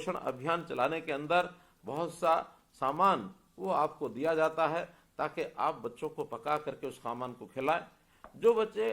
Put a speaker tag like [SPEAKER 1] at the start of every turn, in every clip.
[SPEAKER 1] पोषण अभियान चलाने के अंदर बहुत सा सामान वो आपको दिया जाता है ताकि आप बच्चों को पका करके उस सामान को खिलाएं। जो बच्चे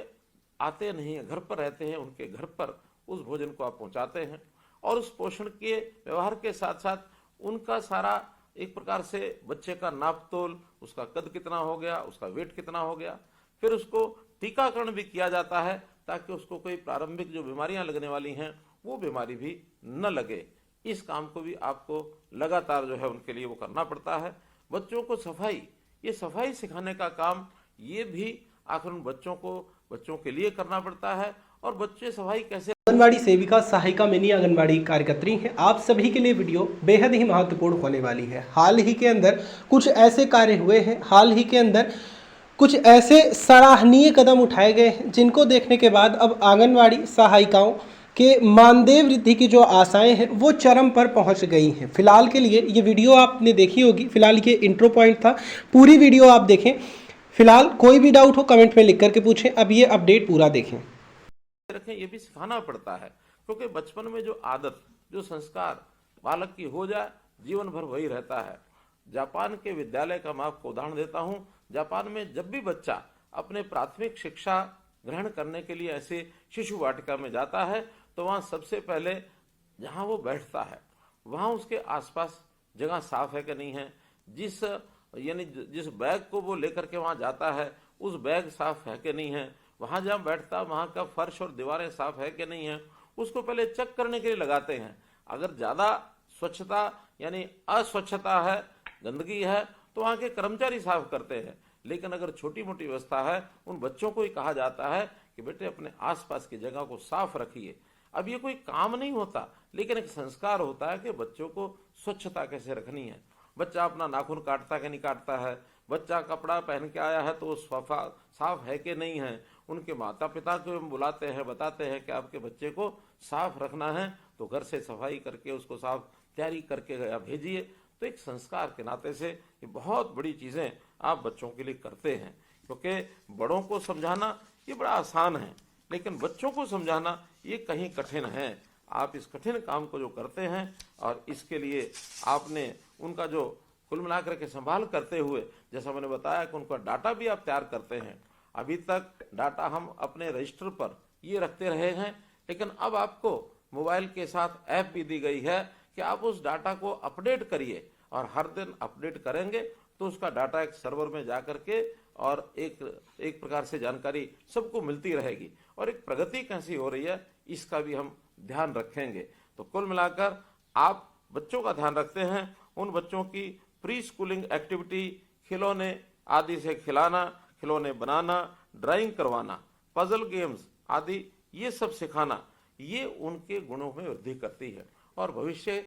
[SPEAKER 1] आते नहीं हैं, घर पर रहते हैं, उनके घर पर उस भोजन को आप पहुंचाते हैं और उस पोषण के व्यवहार के साथ साथ उनका सारा एक प्रकार से बच्चे का नाप तोल, उसका कद कितना हो गया, उसका वेट कितना हो गया, फिर उसको टीकाकरण भी किया जाता है ताकि उसको कोई प्रारंभिक जो बीमारियां लगने वाली हैं वो बीमारी भी न लगे। इस काम को भी आपको लगातार जो है उनके लिए वो करना पड़ता है। बच्चों को सफाई, ये सफाई सिखाने का काम ये भी आखिर उन बच्चों के लिए करना पड़ता है। और बच्चे सफाई कैसे,
[SPEAKER 2] आंगनबाड़ी सेविका, सहायिका, मिनी आंगनबाड़ी कार्यकर्त्री हैं, आप सभी के लिए वीडियो बेहद ही महत्वपूर्ण होने वाली है। हाल ही के अंदर कुछ ऐसे कार्य हुए हैं, हाल ही के अंदर कुछ ऐसे सराहनीय कदम उठाए गए हैं जिनको देखने के बाद अब आंगनबाड़ी सहायिकाओं के मानदेय वृद्धि की जो आशाएं हैं वो चरम पर पहुंच गई हैं। फिलहाल के लिए ये वीडियो आपने देखी होगी, फिलहाल ये इंट्रो पॉइंट था, पूरी वीडियो आप देखें। फिलहाल कोई भी डाउट हो कमेंट में लिख करके पूछें, अब ये अपडेट पूरा देखें।
[SPEAKER 1] रखें ये भी सिखाना पड़ता है, क्योंकि बचपन में जो आदत, जो संस्कार बालक की हो जाए जीवन भर वही रहता है। जापान के विद्यालय का मैं आपको उदाहरण देता हूं। जापान में जब भी बच्चा अपने प्राथमिक शिक्षा ग्रहण करने के लिए ऐसे शिशु वाटिका में जाता है तो वहां सबसे पहले जहां वो बैठता है वहां उसके आसपास जगह साफ है कि नहीं है, जिस बैग को वो लेकर के वहां जाता है उस बैग साफ है कि नहीं है, वहां जहां बैठता वहां का फर्श और दीवारें साफ है कि नहीं है, उसको पहले चेक करने के लिए लगाते हैं। अगर ज्यादा स्वच्छता यानी अस्वच्छता है, गंदगी है, तो वहां के कर्मचारी साफ करते हैं। लेकिन अगर छोटी मोटी व्यवस्था है, उन बच्चों को ही कहा जाता है कि बेटे अपने आसपास की जगह को साफ रखिए। अब ये कोई काम नहीं होता, लेकिन एक संस्कार होता है कि बच्चों को स्वच्छता कैसे रखनी है। बच्चा अपना नाखून काटता कि नहीं काटता है, बच्चा कपड़ा पहन के आया है तो वो साफ है कि नहीं है। उनके माता पिता को हम बुलाते हैं, बताते हैं कि आपके बच्चे को साफ रखना है तो घर से सफाई करके उसको साफ तैयारी करके भेजिए। तो एक संस्कार के नाते से ये बहुत बड़ी चीजें आप बच्चों के लिए करते हैं, क्योंकि बड़ों को समझाना ये बड़ा आसान है, लेकिन बच्चों को समझाना ये कहीं कठिन है। आप इस कठिन काम को जो करते हैं और इसके लिए आपने उनका जो कुल मिलाकर के संभाल करते हुए, जैसा मैंने बताया कि उनका डाटा भी आप तैयार करते हैं। अभी तक डाटा हम अपने रजिस्टर पर ये रखते रहे हैं, लेकिन अब आपको मोबाइल के साथ ऐप भी दी गई है कि आप उस डाटा को अपडेट करिए, और हर दिन अपडेट करेंगे तो उसका डाटा एक सर्वर में जाकर के और एक प्रकार से जानकारी सबको मिलती रहेगी, और एक प्रगति कैसी हो रही है इसका भी हम ध्यान रखेंगे। तो कुल मिलाकर आप बच्चों का ध्यान रखते हैं, उन बच्चों की प्री स्कूलिंग एक्टिविटी, खिलौने आदि से खिलाना, खिलौने बनाना, ड्राइंग करवाना, पजल गेम्स आदि ये सब सिखाना, ये उनके गुणों में वृद्धि करती है और भविष्य